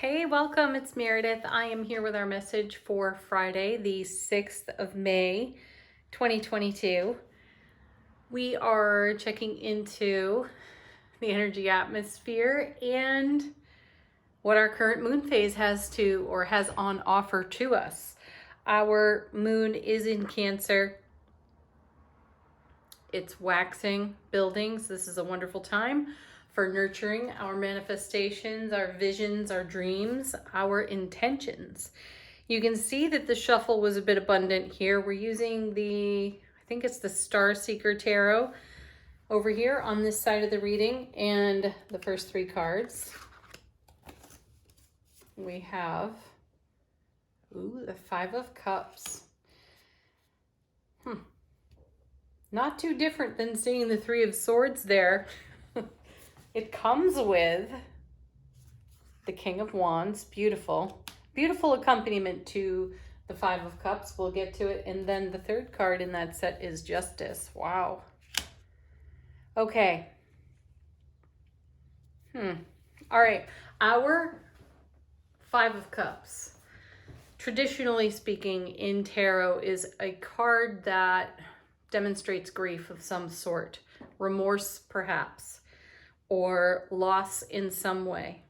Hey, welcome. It's Meredith. I am here with our message for Friday, the 6th of May, 2022. We are checking into the energy atmosphere and what our current moon phase has on offer to us. Our moon is in Cancer. It's waxing buildings. This is a wonderful time for nurturing our manifestations, our visions, our dreams, our intentions. You can see that the shuffle was a bit abundant here. We're using I think it's the Star Seeker Tarot over here on this side of the reading, and the first three cards. We have, the Five of Cups. Not too different than seeing the Three of Swords there. It comes with the King of Wands. Beautiful. Beautiful accompaniment to the Five of Cups. We'll get to it. And then the third card in that set is Justice. Wow. Okay. All right. Our Five of Cups, traditionally speaking in tarot, is a card that demonstrates grief of some sort, remorse perhaps, or loss in some way.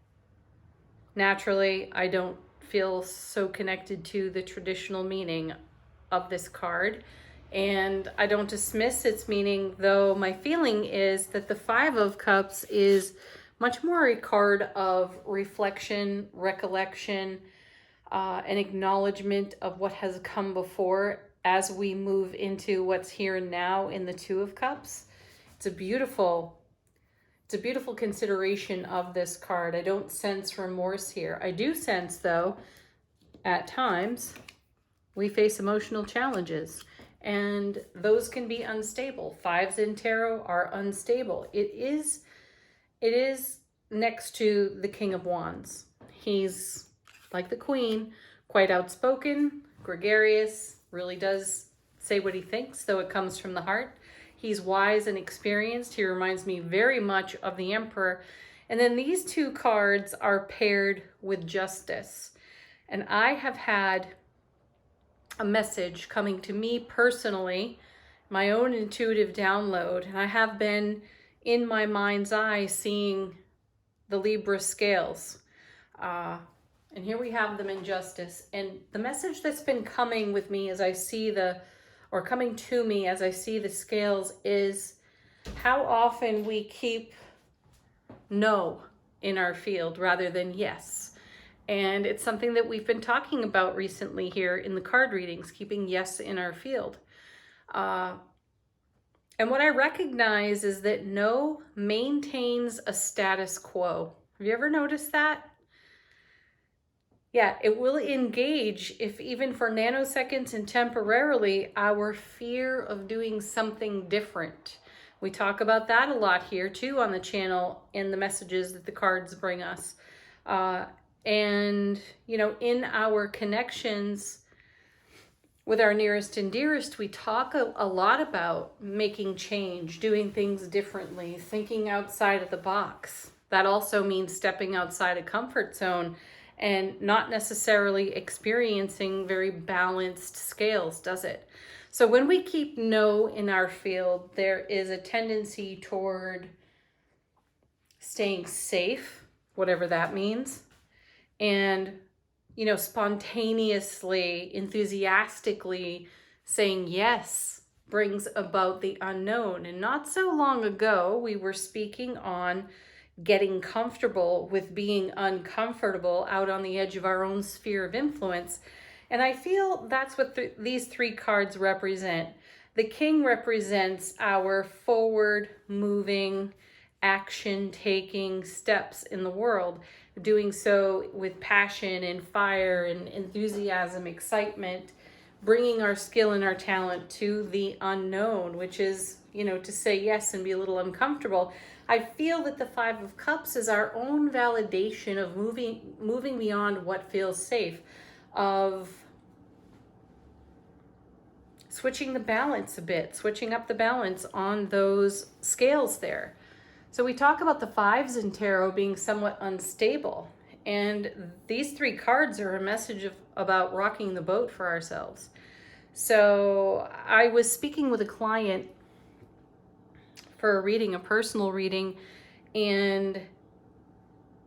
Naturally, I don't feel so connected to the traditional meaning of this card, and I don't dismiss its meaning, though my feeling is that the Five of Cups is much more a card of reflection, recollection, an acknowledgement of what has come before as we move into what's here and now in the Two of Cups. It's a beautiful consideration of this card. I don't sense remorse here. I do sense, though, at times we face emotional challenges, and those can be unstable. Fives in tarot are unstable. It is next to the King of Wands. He's like the Queen, quite outspoken, gregarious, really does say what he thinks, though it comes from the heart. He's wise and experienced. He reminds me very much of the Emperor. And then these two cards are paired with Justice. And I have had a message coming to me personally, my own intuitive download, and I have been in my mind's eye seeing the Libra scales. And here we have them in Justice. And the message that's been coming with me as I see coming to me as I see the scales is how often we keep no in our field rather than yes. And it's something that we've been talking about recently here in the card readings, keeping yes in our field. And what I recognize is that no maintains a status quo. Have you ever noticed that? Yeah, it will engage, if even for nanoseconds and temporarily, our fear of doing something different. We talk about that a lot here too on the channel in the messages that the cards bring us. And, in our connections with our nearest and dearest, we talk a lot about making change, doing things differently, thinking outside of the box. That also means stepping outside a comfort zone and not necessarily experiencing very balanced scales, does it? So when we keep no in our field, there is a tendency toward staying safe, whatever that means, and, spontaneously, enthusiastically saying yes brings about the unknown. And not so long ago, we were speaking on getting comfortable with being uncomfortable out on the edge of our own sphere of influence. And I feel that's what these three cards represent. The King represents our forward moving, action taking steps in the world, doing so with passion and fire and enthusiasm, excitement, bringing our skill and our talent to the unknown, which is, to say yes and be a little uncomfortable. I feel that the Five of Cups is our own validation of moving beyond what feels safe, of switching the balance a bit, switching up the balance on those scales there. So we talk about the fives in tarot being somewhat unstable. And these three cards are a message about rocking the boat for ourselves. So I was speaking with a client for a reading, a personal reading, and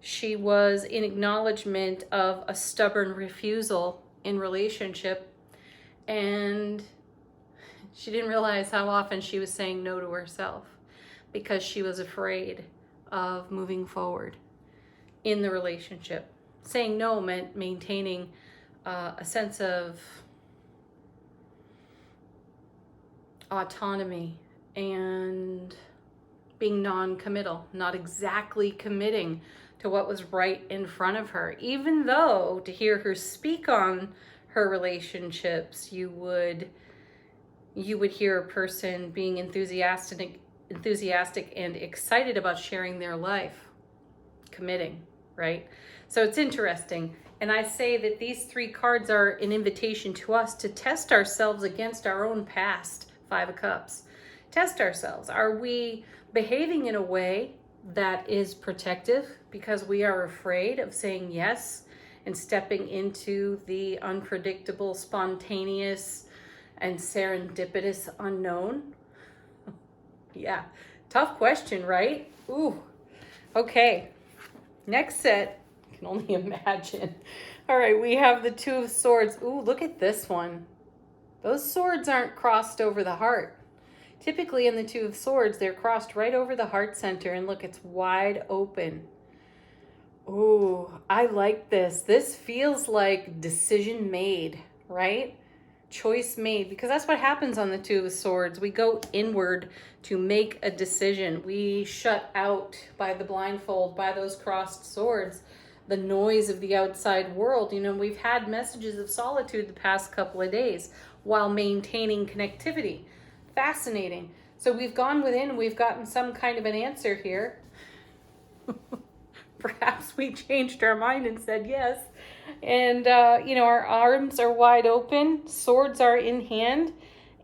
she was in acknowledgement of a stubborn refusal in relationship, and she didn't realize how often she was saying no to herself because she was afraid of moving forward in the relationship. Saying no meant maintaining a sense of autonomy and being non-committal, not exactly committing to what was right in front of her. Even though to hear her speak on her relationships, you would hear a person being enthusiastic and excited about sharing their life, committing, right? So it's interesting. And I say that these three cards are an invitation to us to test ourselves against our own past. Five of Cups. Test ourselves. Are we behaving in a way that is protective because we are afraid of saying yes and stepping into the unpredictable, spontaneous, and serendipitous unknown? Yeah, tough question, right? Ooh, okay. Next set, I can only imagine. All right, we have the Two of Swords. Ooh, look at this one. Those swords aren't crossed over the heart. Typically in the Two of Swords, they're crossed right over the heart center, and look, it's wide open. Ooh, I like this. This feels like decision made, right? Choice made, because that's what happens on the Two of Swords. We go inward to make a decision. We shut out by the blindfold, by those crossed swords, the noise of the outside world. You know, we've had messages of solitude the past couple of days while maintaining connectivity. Fascinating. So we've gone within, we've gotten some kind of an answer here. Perhaps we changed our mind and said yes. And, you know, our arms are wide open, swords are in hand,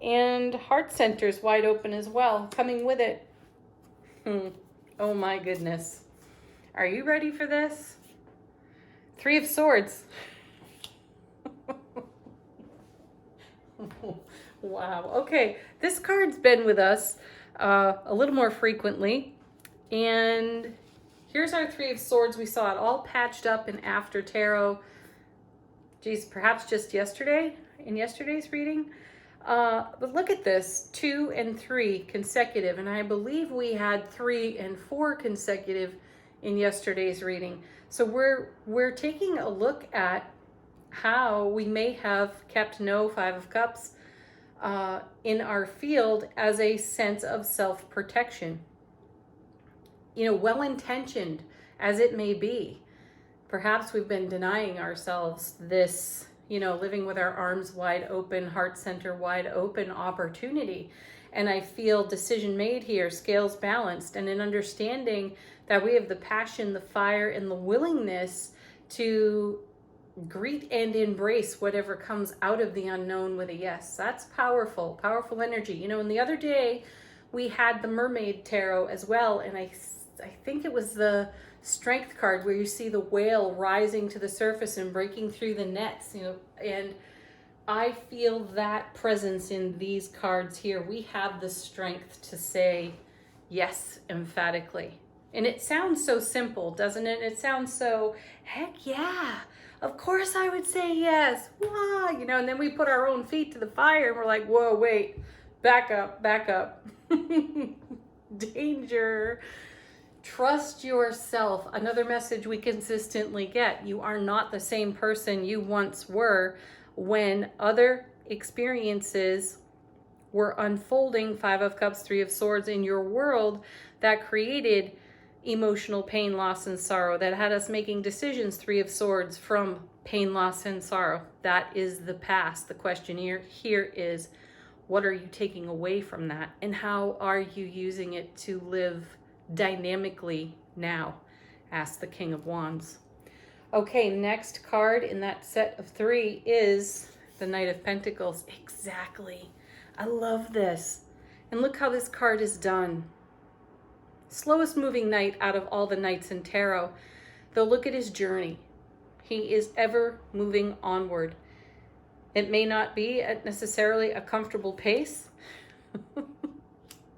and heart center's wide open as well, coming with it. Oh my goodness. Are you ready for this? Three of Swords. Wow. Okay. This card's been with us a little more frequently. And here's our Three of Swords. We saw it all patched up in After Tarot. Geez, perhaps just yesterday, in yesterday's reading. But look at this, 2 and 3 consecutive. And I believe we had 3 and 4 consecutive in yesterday's reading. So we're taking a look at how we may have kept no Five of Cups in our field as a sense of self-protection. You know, well-intentioned as it may be. Perhaps we've been denying ourselves this, you know, living with our arms wide open, heart center wide open opportunity. And I feel decision made here, scales balanced, and an understanding that we have the passion, the fire, and the willingness to greet and embrace whatever comes out of the unknown with a yes. That's powerful, powerful energy. You know, and the other day we had the Mermaid Tarot as well, and I think it was the Strength card where you see the whale rising to the surface and breaking through the nets, you know, and I feel that presence in these cards here. We have the strength to say yes emphatically. And it sounds so simple, doesn't it? It sounds so, heck yeah, of course I would say yes. Wow, you know, and then we put our own feet to the fire and we're like, whoa, wait, back up, back up. Danger. Trust yourself. Another message we consistently get. You are not the same person you once were when other experiences were unfolding, Five of Cups, Three of Swords, in your world that created emotional pain, loss, and sorrow, that had us making decisions, Three of Swords, from pain, loss, and sorrow. That is the past. The question here is, what are you taking away from that? And how are you using it to live dynamically now? Ask the King of Wands. Okay, next card in that set of 3 is the Knight of Pentacles. Exactly. I love this. And look how this card is done. Slowest moving knight out of all the knights in tarot. Though look at his journey. He is ever moving onward. It may not be at necessarily a comfortable pace.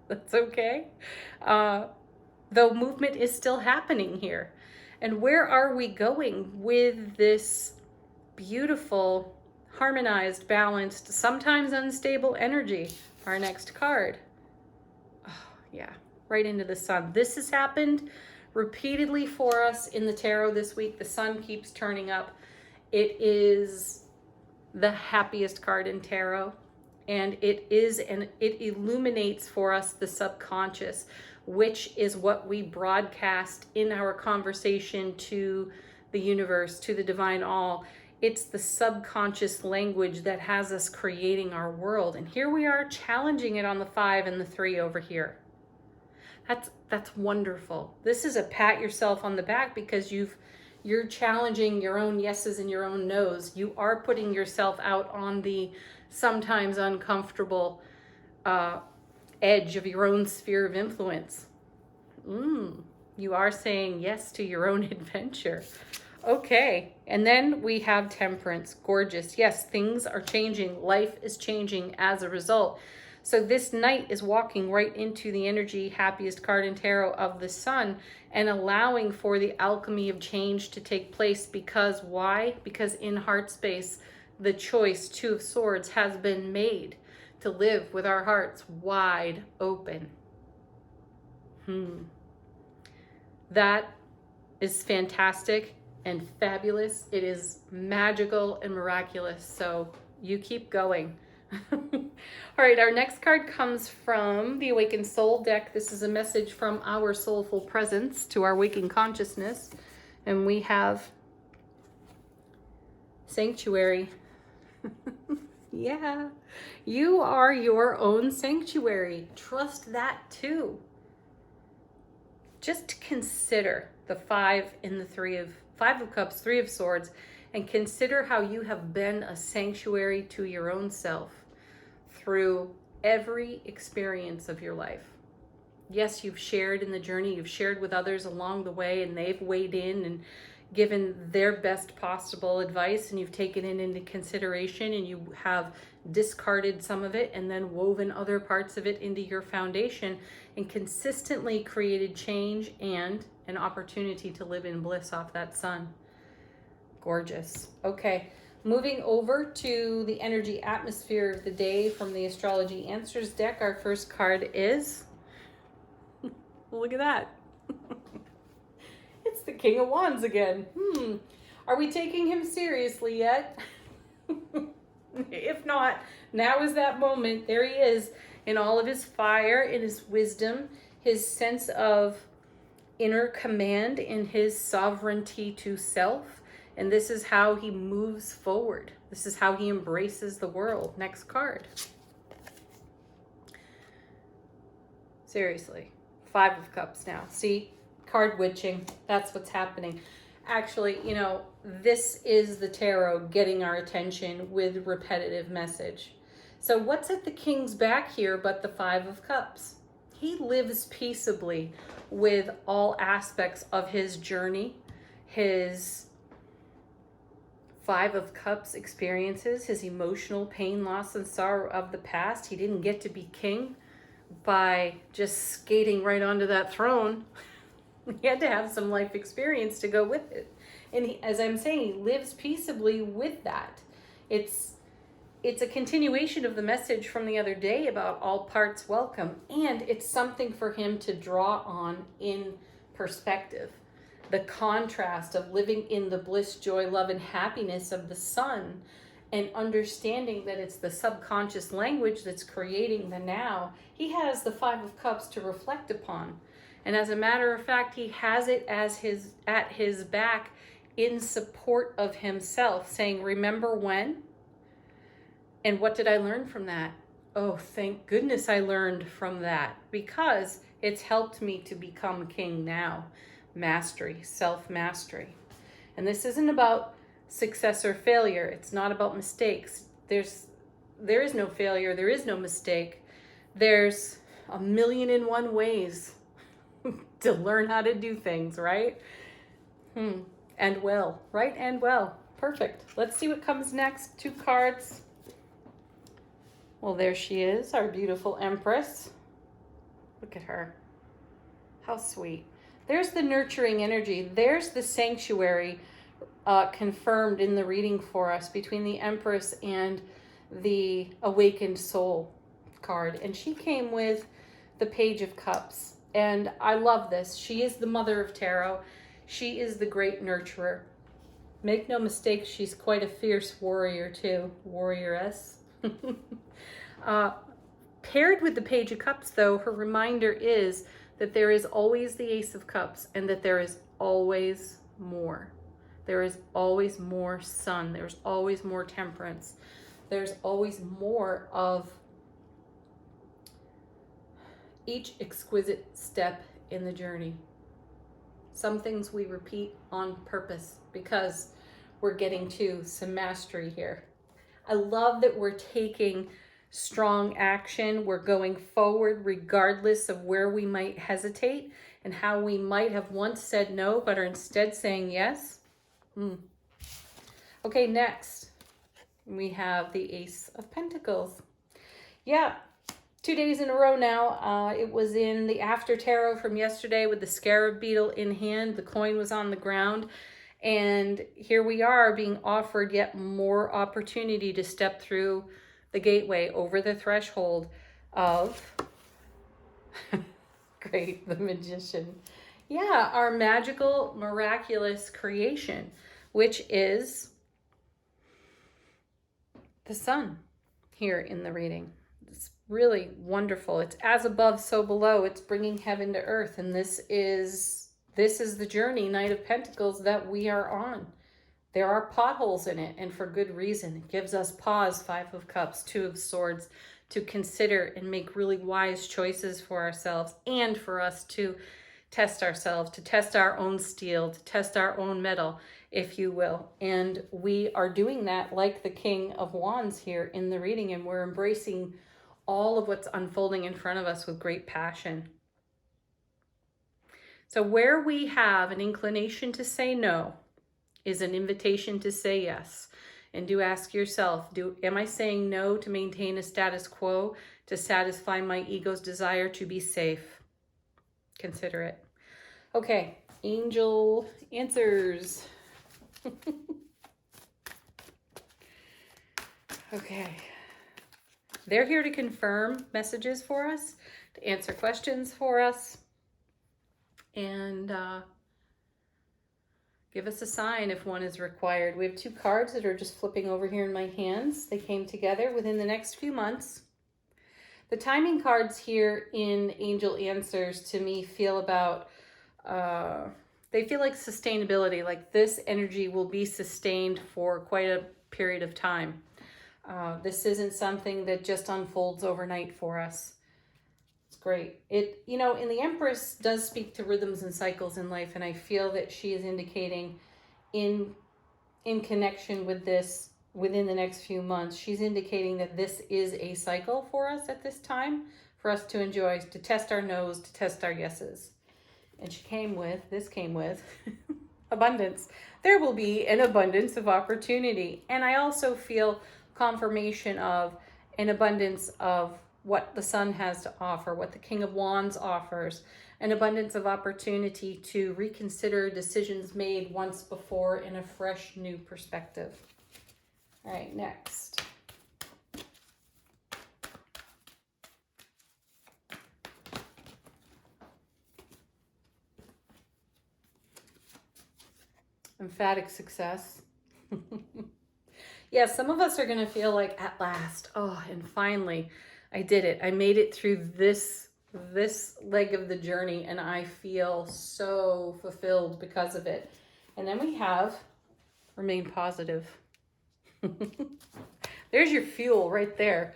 That's okay. Though movement is still happening here. And where are we going with this beautiful, harmonized, balanced, sometimes unstable energy? Our next card. Oh, yeah, right into the sun. This has happened repeatedly for us in the tarot this week. The sun keeps turning up. It is the happiest card in tarot. And it illuminates for us the subconscious, which is what we broadcast in our conversation to the universe, to the divine all. It's the subconscious language that has us creating our world. And here we are challenging it on the 5 and the 3 over here. That's wonderful. This is a pat yourself on the back because you're challenging your own yeses and your own nos. You are putting yourself out on the sometimes uncomfortable edge of your own sphere of influence. You are saying yes to your own adventure. Okay, and then we have Temperance. Gorgeous. Yes, things are changing. Life is changing as a result. So this Knight is walking right into the energy, happiest card in tarot, of the sun, and allowing for the alchemy of change to take place. Because why? Because in heart space, the choice, 2 of Swords, has been made to live with our hearts wide open. That is fantastic and fabulous. It is magical and miraculous. So you keep going. All right, our next card comes from the Awakened Soul deck. This is a message from our soulful presence to our waking consciousness. And we have Sanctuary. Yeah, you are your own sanctuary. Trust that too. Just consider the 5 and the 5 of Cups, 3 of Swords, and consider how you have been a sanctuary to your own self through every experience of your life. Yes, you've shared in the journey, you've shared with others along the way, and they've weighed in and given their best possible advice, and you've taken it into consideration, and you have discarded some of it and then woven other parts of it into your foundation and consistently created change and an opportunity to live in bliss off that sun. Gorgeous. Okay, moving over to the energy atmosphere of the day from the Astrology Answers deck. Our first card is, look at that. It's the King of Wands again. Are we taking him seriously yet? If not, now is that moment. There he is in all of his fire, in his wisdom, his sense of inner command, in his sovereignty to self. And this is how he moves forward. This is how he embraces the world. Next card. Seriously, 5 of Cups now. See, card witching. That's what's happening. Actually, you know, this is the tarot getting our attention with repetitive message. So what's at the King's back here but the 5 of Cups? He lives peaceably with all aspects of his journey, his 5 of Cups experiences, his emotional pain, loss, and sorrow of the past. He didn't get to be king by just skating right onto that throne. He had to have some life experience to go with it. And he, as I'm saying, he lives peaceably with that. It's a continuation of the message from the other day about all parts welcome. And it's something for him to draw on in perspective. The contrast of living in the bliss, joy, love, and happiness of the sun, and understanding that it's the subconscious language that's creating the now. He has the 5 of Cups to reflect upon. And as a matter of fact, he has it as at his back in support of himself, saying, remember when? And what did I learn from that? Oh, thank goodness I learned from that, because it's helped me to become king now. Mastery, self-mastery. And this isn't about success or failure. It's not about mistakes. There is no failure. There is no mistake. There's 1,000,001 ways to learn how to do things, right? And well, right? And well. Perfect. Let's see what comes next. 2 cards. Well, there she is, our beautiful Empress. Look at her. How sweet. There's the nurturing energy. There's the sanctuary confirmed in the reading for us between the Empress and the Awakened Soul card. And she came with the Page of Cups. And I love this. She is the Mother of Tarot. She is the great nurturer. Make no mistake, she's quite a fierce warrior too. Warrioress. Paired with the Page of Cups, though, her reminder is that there is always the Ace of Cups and that there is always more. There is always more sun. There's always more temperance. There's always more of each exquisite step in the journey. Some things we repeat on purpose because we're getting to some mastery here. I love that we're taking strong action. We're going forward regardless of where we might hesitate and how we might have once said no, but are instead saying yes. Okay, next we have the Ace of Pentacles. Yeah, 2 days in a row now. It was in the After Tarot from yesterday with the scarab beetle in hand. The coin was on the ground. And here we are being offered yet more opportunity to step through the gateway, over the threshold of, great, the Magician. Yeah, our magical, miraculous creation, which is the sun here in the reading. It's really wonderful. It's as above, so below. It's bringing heaven to earth. And this is the journey, Knight of Pentacles, that we are on. There are potholes in it, and for good reason. It gives us pause, 5 of Cups, 2 of Swords, to consider and make really wise choices for ourselves and for us to test ourselves, to test our own steel, to test our own metal, if you will. And we are doing that like the King of Wands here in the reading, and we're embracing all of what's unfolding in front of us with great passion. So where we have an inclination to say no is an invitation to say yes. And do ask yourself, am I saying no to maintain a status quo, to satisfy my ego's desire to be safe? Consider it. Okay, angel answers. Okay. They're here to confirm messages for us, to answer questions for us, and give us a sign if one is required. We have 2 cards that are just flipping over here in my hands. They came together within the next few months. The timing cards here in Angel Answers to me feel about, they feel like sustainability, like this energy will be sustained for quite a period of time. This isn't something that just unfolds overnight for us. Great. It, you know, and the Empress does speak to rhythms and cycles in life, and I feel that she is indicating in connection with this within the next few months, she's indicating that this is a cycle for us at this time, for us to enjoy, to test our no's, to test our yeses. And this came with abundance. There will be an abundance of opportunity. And I also feel confirmation of an abundance of what the Sun has to offer, what the King of Wands offers, an abundance of opportunity to reconsider decisions made once before in a fresh, new perspective. All right, next. Emphatic success. Yeah, some of us are going to feel like, at last, oh, and finally, I did it. I made it through this leg of the journey, and I feel so fulfilled because of it. And then we have remain positive. There's your fuel right there.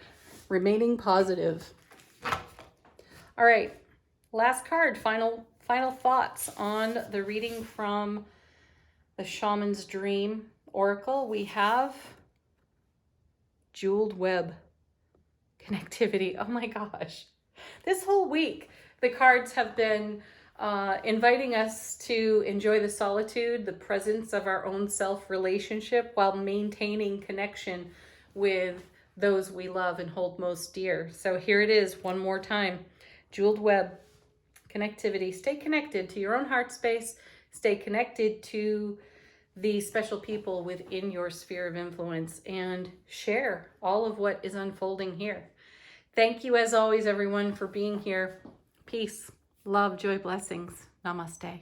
Remaining positive. All right, last card, final thoughts on the reading from the Shaman's Dream Oracle. We have Jeweled Web. Connectivity. Oh my gosh. This whole week, the cards have been inviting us to enjoy the solitude, the presence of our own self relationship while maintaining connection with those we love and hold most dear. So here it is one more time. Jeweled web, connectivity. Stay connected to your own heart space. Stay connected to the special people within your sphere of influence and share all of what is unfolding here. Thank you as always, everyone, for being here. Peace, love, joy, blessings. Namaste.